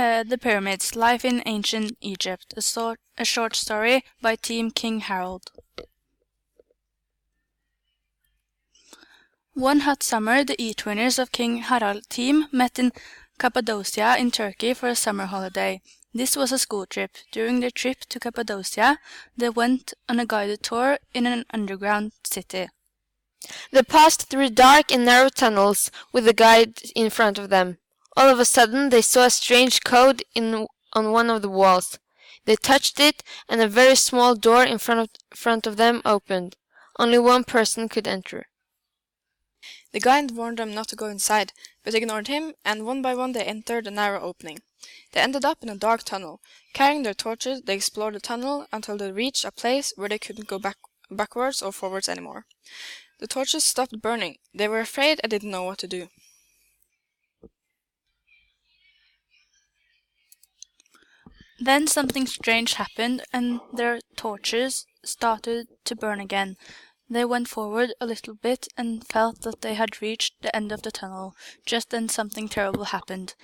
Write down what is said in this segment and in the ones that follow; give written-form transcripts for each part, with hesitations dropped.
The Pyramids, Life in Ancient Egypt, a short story by Team King Harold. One hot summer, the E-Twinners of King Harald team met in Cappadocia in Turkey for a summer holiday. This was a school trip. During their trip to Cappadocia, they went on a guided tour in an underground city. They passed through dark and narrow tunnels with a guide in front of them. All of a sudden they saw a strange code on one of the walls. They touched it, and a very small door in front of them opened. Only one person could enter. The guide warned them not to go inside, but ignored him, and one by one they entered a narrow opening. They ended up in a dark tunnel. Carrying their torches, they explored the tunnel until they reached a place where they couldn't go backwards or forwards anymore. The torches stopped burning. They were afraid and didn't know what to do. Then something strange happened, and their torches started to burn again. They went forward a little bit and felt that they had reached the end of the tunnel. Just then something terrible happened.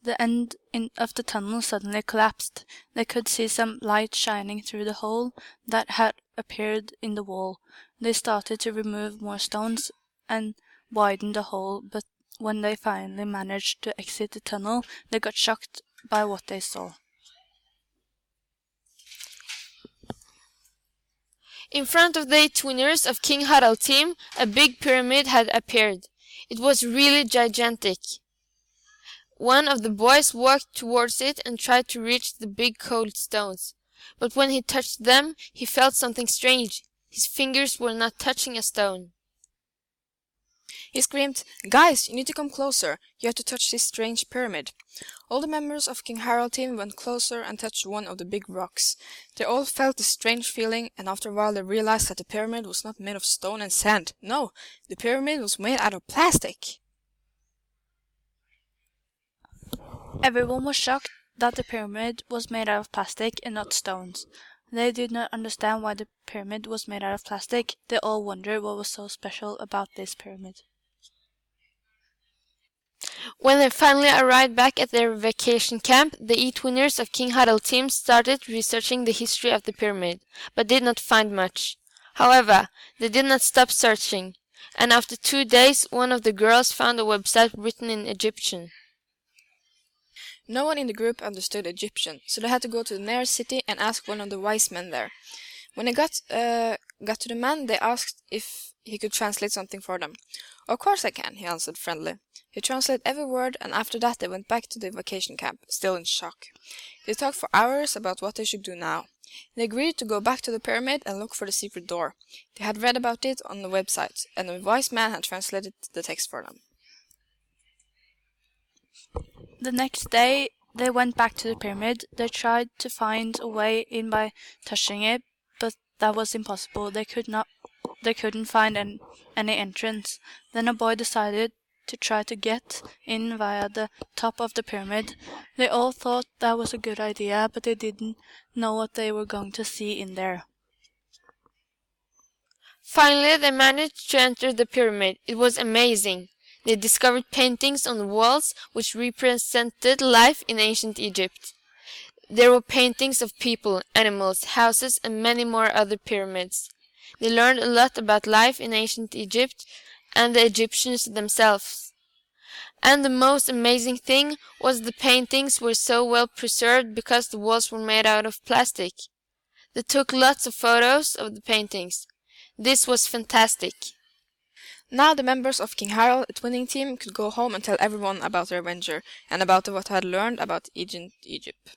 The end of the tunnel suddenly collapsed. They could see some light shining through the hole that had appeared in the wall. They started to remove more stones and widen the hole, but when they finally managed to exit the tunnel, they got shocked by what they saw. In front of the Twinners of King Harald team, a big pyramid had appeared. It was really gigantic. One of the boys walked towards it and tried to reach the big cold stones. But when he touched them, he felt something strange. His fingers were not touching a stone. He screamed, "Guys, you need to come closer. You have to touch this strange pyramid." All the members of King Harold team went closer and touched one of the big rocks. They all felt a strange feeling, and after a while they realized that the pyramid was not made of stone and sand. No, the pyramid was made out of plastic. Everyone was shocked that the pyramid was made out of plastic and not stones. They did not understand why the pyramid was made out of plastic. They all wondered what was so special about this pyramid. When they finally arrived back at their vacation camp, the E-Twinners of King Harald team started researching the history of the pyramid, but did not find much. However, they did not stop searching, and after 2 days one of the girls found a website written in Egyptian. No one in the group understood Egyptian, so they had to go to the nearest city and ask one of the wise men there. When they got to the man, they asked if he could translate something for them. "Of course I can," he answered friendly. He translated every word, and after that they went back to the vacation camp, still in shock. They talked for hours about what they should do now. They agreed to go back to the pyramid and look for the secret door. They had read about it on the website, and the wise man had translated the text for them. The next day, they went back to the pyramid. They tried to find a way in by touching it, but that was impossible. They couldn't find any entrance. Then a boy decided to try to get in via the top of the pyramid. They all thought that was a good idea, but they didn't know what they were going to see in there. Finally, they managed to enter the pyramid. It was amazing. They discovered paintings on the walls which represented life in ancient Egypt. There were paintings of people, animals, houses, and many more other pyramids. They learned a lot about life in ancient Egypt and the Egyptians themselves. And the most amazing thing was the paintings were so well preserved because the walls were made out of plastic. They took lots of photos of the paintings. This was fantastic. Now the members of King Harold, a twinning team, could go home and tell everyone about their adventure and about what they had learned about ancient Egypt.